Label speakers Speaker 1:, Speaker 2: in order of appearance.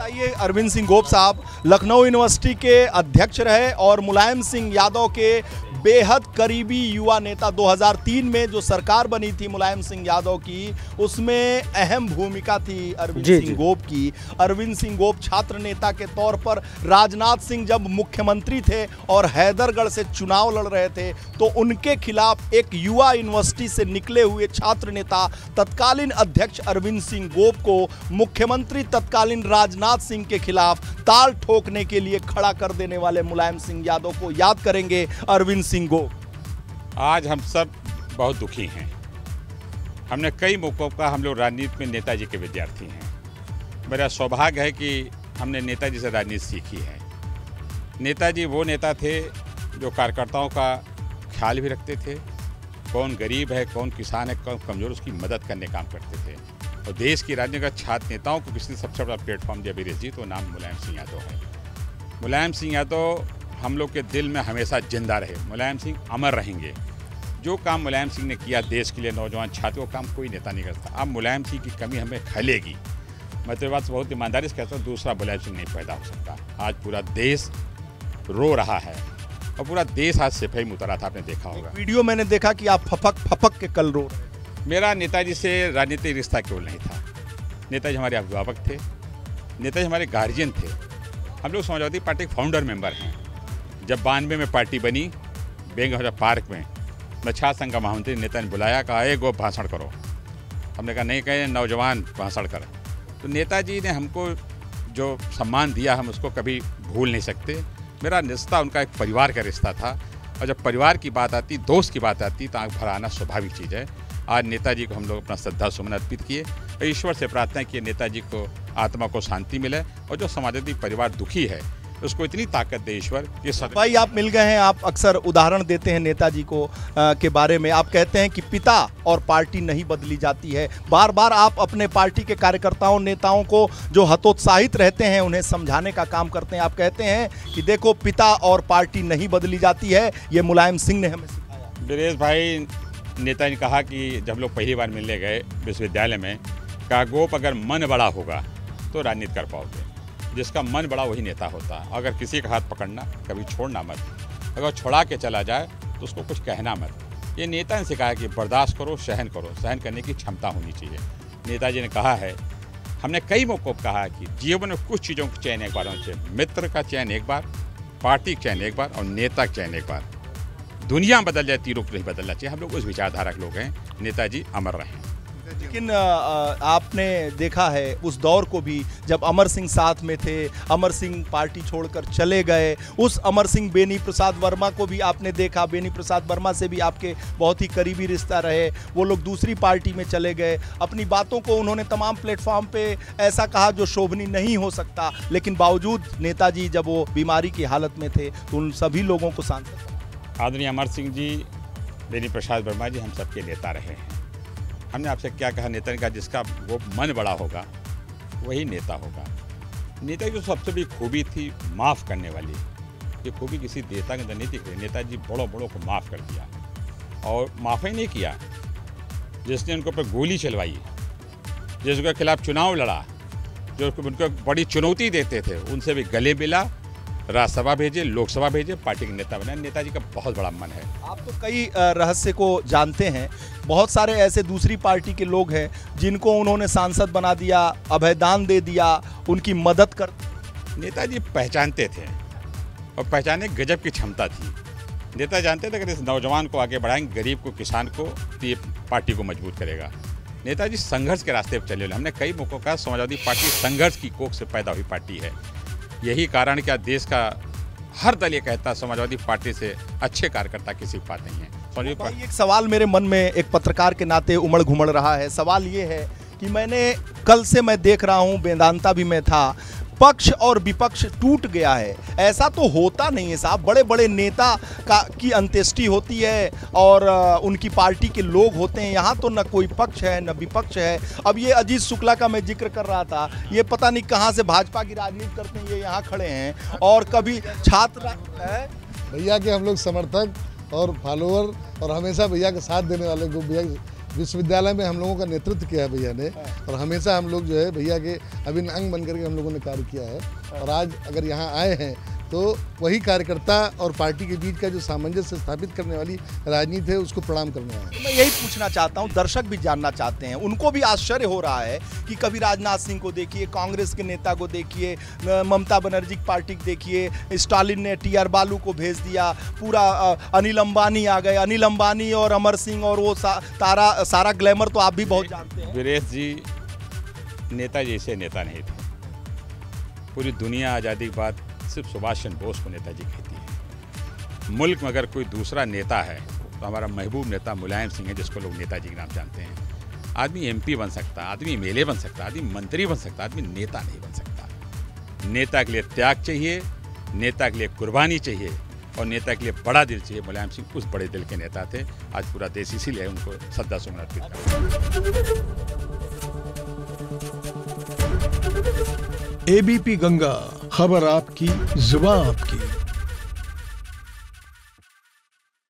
Speaker 1: बताइए, अरविंद सिंह गोप साहब लखनऊ यूनिवर्सिटी के अध्यक्ष रहे और मुलायम सिंह यादव के बेहद करीबी युवा नेता। 2003 में जो सरकार बनी थी मुलायम सिंह यादव की, उसमें अहम भूमिका थी अरविंद सिंह गोप की। अरविंद सिंह गोप छात्र नेता के तौर पर राजनाथ सिंह जब मुख्यमंत्री थे और हैदरगढ़ से चुनाव लड़ रहे थे तो उनके खिलाफ एक युवा यूनिवर्सिटी से निकले हुए छात्र नेता तत्कालीन अध्यक्ष अरविंद सिंह गोप को मुख्यमंत्री तत्कालीन राजनाथ सिंह के खिलाफ ताल ठोकने के लिए खड़ा कर देने वाले मुलायम सिंह यादव को याद करेंगे अरविंद सिंह गोप।
Speaker 2: आज हम सब बहुत दुखी हैं। हमने कई मौकों का, हम लोग राजनीति में नेताजी के विद्यार्थी हैं। मेरा सौभाग्य है कि हमने नेताजी से राजनीति सीखी है। नेताजी वो नेता थे जो कार्यकर्ताओं का ख्याल भी रखते थे, कौन गरीब है, कौन किसान है, कौन कमज़ोर, उसकी मदद करने काम करते थे। और देश की राजनीति का छात्र नेताओं को किसी ने सबसे बड़ा प्लेटफॉर्म दिया वीरेश जी, तो नाम मुलायम सिंह यादव है। मुलायम सिंह यादव हम लोग के दिल में हमेशा जिंदा रहे। मुलायम सिंह अमर रहेंगे। जो काम मुलायम सिंह ने किया देश के लिए, नौजवान छात्रों का काम कोई नेता नहीं करता। अब मुलायम सिंह की कमी हमें खलेगी। मैं तो बात बहुत ईमानदारी से कहता हूँ, दूसरा मुलायम सिंह नहीं पैदा हो सकता। आज पूरा देश रो रहा है और पूरा देश आज सिपाही में उतरा था, आपने देखा होगा।
Speaker 1: वीडियो मैंने देखा कि आप फपक के कल रो रहे।
Speaker 2: मेरा नेताजी से राजनीतिक रिश्ता केवल नहीं था। नेताजी हमारे अभिभावक थे, नेताजी हमारे गार्जियन थे। हम लोग समाजवादी पार्टी के फाउंडर मेंबर हैं। जब 92 में पार्टी बनी, बेंगहरा पार्क में, मैं छात्र संघ का महामंत्री, नेता ने बुलाया, कहा ए गो भाषण करो। हमने कहा नहीं, कहे नौजवान भाषण कर। तो नेताजी ने हमको जो सम्मान दिया, हम उसको कभी भूल नहीं सकते। मेरा रिश्ता उनका एक परिवार का रिश्ता था, और जब परिवार की बात आती, दोस्त की बात आती, तो आँख भर आना स्वाभाविक चीज़ है। आज नेताजी को हम लोग अपना श्रद्धा सुमन अर्पित किए और ईश्वर से प्रार्थना किए नेताजी को आत्मा को शांति मिले, और जो समाजवादी परिवार दुखी है उसको इतनी ताकत दे ईश्वर कि
Speaker 1: भाई आप मिल गए हैं। आप अक्सर उदाहरण देते हैं नेताजी को के बारे में। आप कहते हैं कि पिता और पार्टी नहीं बदली जाती है। बार बार आप अपने पार्टी के कार्यकर्ताओं, नेताओं को जो हतोत्साहित रहते हैं उन्हें समझाने का काम करते हैं। आप कहते हैं कि देखो, पिता और पार्टी नहीं बदली जाती है, ये मुलायम सिंह ने हमें सिखाया।
Speaker 2: वीरेश भाई, नेता ने कहा कि जब लोग पहली बार मिलने गए विश्वविद्यालय में, कहा गोप अगर मन बड़ा होगा तो राजनीति कर पाओगे। जिसका मन बड़ा वही नेता होता है। अगर किसी का हाथ पकड़ना, कभी छोड़ना मत। अगर छोड़ा के चला जाए तो उसको कुछ कहना मत। ये नेता ने सिखाया कि बर्दाश्त करो, सहन करो, सहन करने की क्षमता होनी चाहिए। नेताजी ने कहा है, हमने कई मौक़ों पर कहा कि जीवन में कुछ चीज़ों का चयन एक बार होना चाहिए। मित्र का चयन एक बार, पार्टी का चयन एक बार, और नेता का चयन एक बार। दुनिया बदल जाए, तीरों को नहीं बदलना चाहिए। हम लोग उस विचारधारा के लोग हैं। नेताजी अमर रहे।
Speaker 1: लेकिन आपने देखा है उस दौर को भी, जब अमर सिंह साथ में थे, अमर सिंह पार्टी छोड़कर चले गए। उस अमर सिंह, बेनी प्रसाद वर्मा को भी आपने देखा। बेनी प्रसाद वर्मा से भी आपके बहुत ही करीबी रिश्ता रहे। वो लोग दूसरी पार्टी में चले गए। अपनी बातों को उन्होंने तमाम प्लेटफॉर्म पे ऐसा कहा जो शोभनीय नहीं हो सकता, लेकिन बावजूद नेताजी जब वो बीमारी की हालत में थे तो उन सभी लोगों को सांत्वना।
Speaker 2: आदरणीय अमर सिंह जी, बेनी प्रसाद वर्मा जी हम सबके नेता रहे हैं। हमने आपसे क्या कहा, नेता ने कहा जिसका वो मन बड़ा होगा वही नेता होगा। नेता की जो सबसे बड़ी खूबी थी, माफ़ करने वाली। ये खूबी किसी नेता के अंदर नहीं दिख रही। नेताजी बड़ों बड़ों को माफ़ कर दिया, और माफ़ ही नहीं किया। जिसने उनके ऊपर गोली चलवाई, जिसके खिलाफ चुनाव लड़ा, जो उनको बड़ी चुनौती देते थे, उनसे भी गले मिला, राज्यसभा भेजे, लोकसभा भेजे, पार्टी के नेता बने। नेताजी का बहुत बड़ा मन है।
Speaker 1: आप तो कई रहस्य को जानते हैं। बहुत सारे ऐसे दूसरी पार्टी के लोग हैं जिनको उन्होंने सांसद बना दिया, अभयदान दे दिया, उनकी मदद कर।
Speaker 2: नेताजी पहचानते थे, और पहचाने गजब की क्षमता थी। नेता जानते थे कि इस नौजवान को आगे बढ़ाएंगे, गरीब को, किसान को, तो ये पार्टी को मजबूत करेगा। नेताजी संघर्ष के रास्ते पर चले। हमने कई मौकों का, समाजवादी पार्टी संघर्ष की कोख से पैदा हुई पार्टी है। यही कारण क्या देश का हर दल ये कहता है समाजवादी पार्टी से अच्छे कार्यकर्ता किसी के पास नहीं है।
Speaker 1: भाई, एक सवाल मेरे मन में एक पत्रकार के नाते उमड़ घुमड़ रहा है। सवाल ये है कि मैंने कल से मैं देख रहा हूँ, वेदांता भी मैं था, पक्ष और विपक्ष टूट गया है। ऐसा तो होता नहीं है साहब। बड़े बड़े नेता की अंत्येष्टि होती है और उनकी पार्टी के लोग होते हैं। यहाँ तो न कोई पक्ष है न विपक्ष है। अब ये अजीत शुक्ला का मैं जिक्र कर रहा था, ये पता नहीं कहाँ से भाजपा की राजनीति करते हैं, ये यहाँ खड़े हैं। और कभी छात्र है,
Speaker 3: भैया के हम लोग समर्थक और फॉलोअर, और हमेशा भैया का साथ देने वाले को भैया विश्वविद्यालय में हम लोगों का नेतृत्व किया है भैया ने, और हमेशा हम लोग जो है भैया के अभिन्न अंग बन करके हम लोगों ने कार्य किया है। और आज अगर यहाँ आए हैं तो वही कार्यकर्ता और पार्टी के बीच का जो सामंजस्य स्थापित करने वाली राजनीति है उसको प्रणाम करने आए हैं।
Speaker 1: मैं यही पूछना चाहता हूं, दर्शक भी जानना चाहते हैं, उनको भी आश्चर्य हो रहा है कि कभी राजनाथ सिंह को देखिए, कांग्रेस के नेता को देखिए, ममता बनर्जी की पार्टी को देखिए, स्टालिन ने टीआर बालू को भेज दिया, पूरा अनिल अंबानी आ गए, अनिल अंबानी और अमर सिंह और वो सारा ग्लैमर तो आप भी बहुत जानते हैं।
Speaker 2: वीरेश जी नेता जैसे नेता नहीं थे। पूरी दुनिया आज़ादी के बाद सिर्फ सुभाष चंद्र बोस को नेताजी कहती है। मुल्क में अगर कोई दूसरा नेता है तो हमारा महबूब नेता मुलायम सिंह है, जिसको लोग नेताजी के नाम जानते हैं। आदमी एमपी बन सकता, आदमी एमएलए बन सकता, आदमी मंत्री बन सकता, आदमी नेता नहीं बन सकता। नेता के लिए त्याग चाहिए, नेता के लिए कुर्बानी चाहिए और नेता के लिए बड़ा दिल चाहिए। मुलायम सिंह उस बड़े दिल के नेता थे। आज पूरा देश इसीलिए उनको श्रद्धा सुमन अर्पित करता है।
Speaker 4: एबीपी गंगा, खबर आपकी, जुबान आपकी।